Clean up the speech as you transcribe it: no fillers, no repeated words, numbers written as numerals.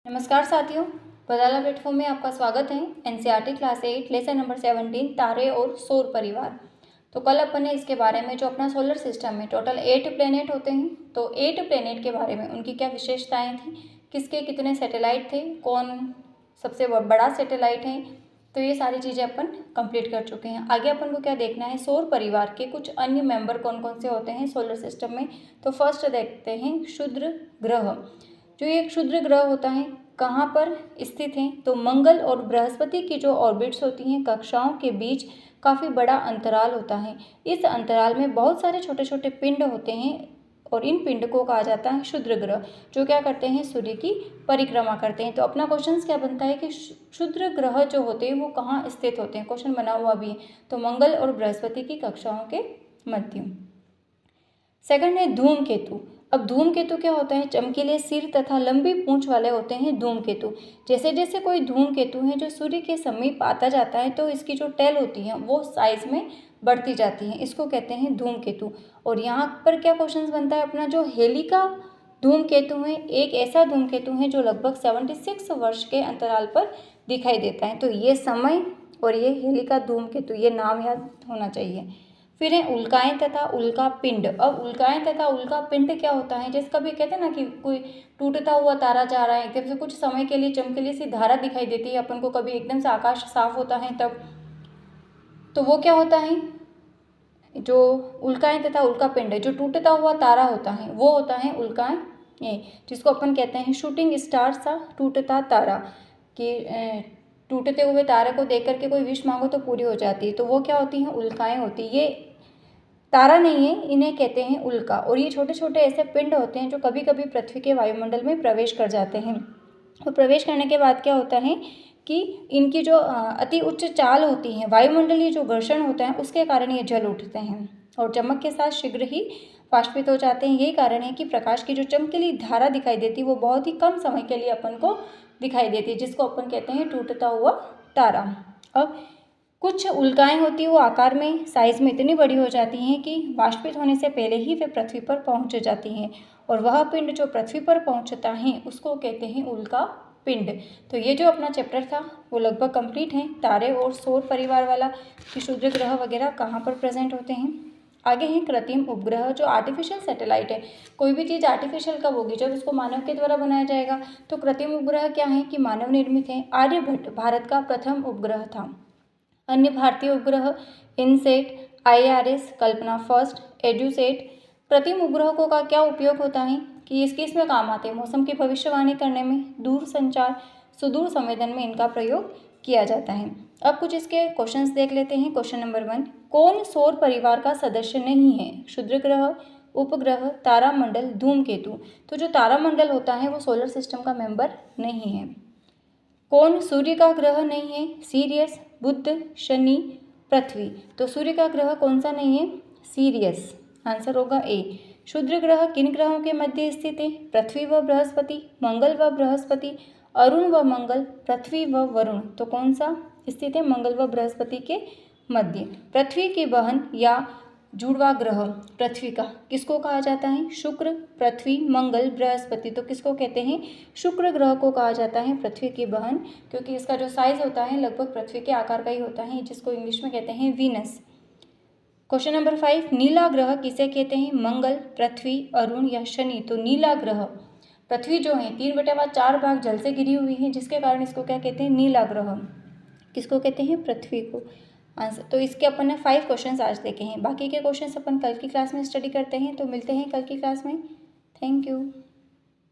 नमस्कार साथियों, बदाला प्लेटफॉर्म में आपका स्वागत है। एनसीईआरटी क्लास 8 लेसन नंबर 17 तारे और सौर परिवार। तो कल अपन ने इसके बारे में जो अपना सोलर सिस्टम में टोटल 8 प्लेनेट होते हैं, तो 8 प्लेनेट के बारे में उनकी क्या विशेषताएं थी, किसके कितने सैटेलाइट थे, कौन सबसे बड़ा सैटेलाइट है, तो ये सारी चीज़ें अपन कंप्लीट कर चुके हैं। आगे अपन को क्या देखना है, सौर परिवार के कुछ अन्य मेंबर कौन कौन से होते हैं सोलर सिस्टम में। तो फर्स्ट देखते हैं क्षुद्र ग्रह। जो ये क्षुद्र ग्रह होता है कहाँ पर स्थित हैं, तो मंगल और बृहस्पति की जो ऑर्बिट्स होती हैं, कक्षाओं के बीच काफ़ी बड़ा अंतराल होता है। इस अंतराल में बहुत सारे छोटे छोटे पिंड होते हैं और इन पिंड को कहा जाता है क्षुद्र ग्रह, जो क्या करते हैं, सूर्य की परिक्रमा करते हैं। तो अपना क्वेश्चन क्या बनता है कि क्षुद्र ग्रह जो होते हैं वो कहाँ स्थित होते हैं, क्वेश्चन बना हुआ भी है। तो मंगल और बृहस्पति की कक्षाओं के मध्य। सेकंड है धूमकेतु। अब धूमकेतु क्या होता है, चमकीले सिर तथा लंबी पूंछ वाले होते हैं धूमकेतु। जैसे जैसे कोई धूमकेतु है जो सूर्य के समीप आता जाता है तो इसकी जो टेल होती है वो साइज में बढ़ती जाती है, इसको कहते हैं धूमकेतु। और यहाँ पर क्या क्वेश्चन बनता है अपना, जो हेलिका धूमकेतु है, एक ऐसा धूमकेतु है जो लगभग 76 वर्ष के अंतराल पर दिखाई देता है। तो ये समय और ये हेलिका धूमकेतु, ये नाम याद होना चाहिए। फिर है उल्काएं तथा उल्का पिंड। अब उल्काएं तथा उल्का पिंड क्या होता है, जैसे कभी कहते हैं ना कि कोई टूटता हुआ तारा जा रहा है, एकदम से कुछ समय के लिए चमकीली सी धारा दिखाई देती है अपन को, कभी एकदम से आकाश साफ होता है तब, तो वो क्या होता है, जो उल्काएं तथा उल्का पिंड, जो टूटता हुआ तारा होता है वो होता है उल्काएं, जिसको अपन कहते हैं शूटिंग स्टार सा टूटता तारा, कि टूटते हुए तारे को देख करके कोई विश मांगो तो पूरी हो जाती है, तो वो क्या होती हैं, उल्काएं होती है। ये तारा नहीं है, इन्हें कहते हैं उल्का। और ये छोटे छोटे ऐसे पिंड होते हैं जो कभी कभी पृथ्वी के वायुमंडल में प्रवेश कर जाते हैं। और प्रवेश करने के बाद क्या होता है कि इनकी जो अति उच्च चाल होती है, वायुमंडलीय जो घर्षण होता है उसके कारण ये जल उठते हैं और चमक के साथ शीघ्र ही वाष्पित हो जाते हैं। यही कारण है कि प्रकाश की जो चमकीली धारा दिखाई देती है वो बहुत ही कम समय के लिए अपन को दिखाई देती है, जिसको अपन कहते हैं टूटता हुआ तारा। अब कुछ उल्काएं होती है वो आकार में, साइज में इतनी बड़ी हो जाती हैं कि वाष्पित होने से पहले ही वे पृथ्वी पर पहुंच जाती हैं, और वह पिंड जो पृथ्वी पर पहुंचता है उसको कहते हैं उल्का पिंड। तो ये जो अपना चैप्टर था वो लगभग कंप्लीट है, तारे और सौर परिवार वाला, कि क्षुद्र ग्रह वगैरह कहाँ पर प्रेजेंट होते हैं। आगे है कृत्रिम उपग्रह, जो आर्टिफिशियल सैटेलाइट है। कोई भी चीज़ आर्टिफिशियल कब होगी, जब उसको मानव के द्वारा बनाया जाएगा। तो कृत्रिम उपग्रह क्या है कि मानव निर्मित है। आर्यभट्ट भारत का प्रथम उपग्रह था। अन्य भारतीय उपग्रह इनसेट, IRS, कल्पना फर्स्ट, एड्यूसेट। कृत्रिम उपग्रहों का क्या उपयोग होता है कि इसके इसमें काम आते हैं, मौसम की भविष्यवाणी करने में, दूर संचार, सुदूर संवेदन में इनका प्रयोग किया जाता है। अब कुछ इसके क्वेश्चंस देख लेते हैं। क्वेश्चन नंबर 1, कौन सौर परिवार का सदस्य नहीं है? क्षुद्र ग्रह, उपग्रह, तारामंडल, धूमकेतु। तो जो तारामंडल होता है वो सोलर सिस्टम का मेंबर नहीं है। कौन सूर्य का ग्रह नहीं है? सीरियस, बुध, शनि, पृथ्वी। तो सूर्य का ग्रह कौन सा नहीं है? सीरियस। आंसर होगा ए। क्षुद्र ग्रह किन ग्रहों के मध्य स्थित है? पृथ्वी व बृहस्पति, मंगल व बृहस्पति, अरुण व मंगल, पृथ्वी व वरुण। तो कौन सा स्थित है? मंगल व बृहस्पति के मध्य। पृथ्वी की बहन या जुड़वा ग्रह पृथ्वी का किसको कहा जाता है? शुक्र, पृथ्वी, मंगल, बृहस्पति। तो किसको कहते हैं? शुक्र ग्रह को कहा जाता है पृथ्वी की बहन, क्योंकि इसका जो साइज होता है लगभग पृथ्वी के आकार का ही होता है, जिसको इंग्लिश में कहते हैं वीनस। क्वेश्चन नंबर 5, नीला ग्रह किसे कहते हैं? मंगल, पृथ्वी, अरुण या शनि। तो नीला ग्रह, पृथ्वी जो है 3/4 भाग जल से घिरी हुई है, जिसके कारण इसको क्या कहते हैं? नीला ग्रह। किसको कहते हैं? पृथ्वी को। आंसर, तो इसके अपन ने 5 क्वेश्चंस आज देखे हैं, बाकी के क्वेश्चंस अपन कल की क्लास में स्टडी करते हैं। तो मिलते हैं कल की क्लास में। Thank you.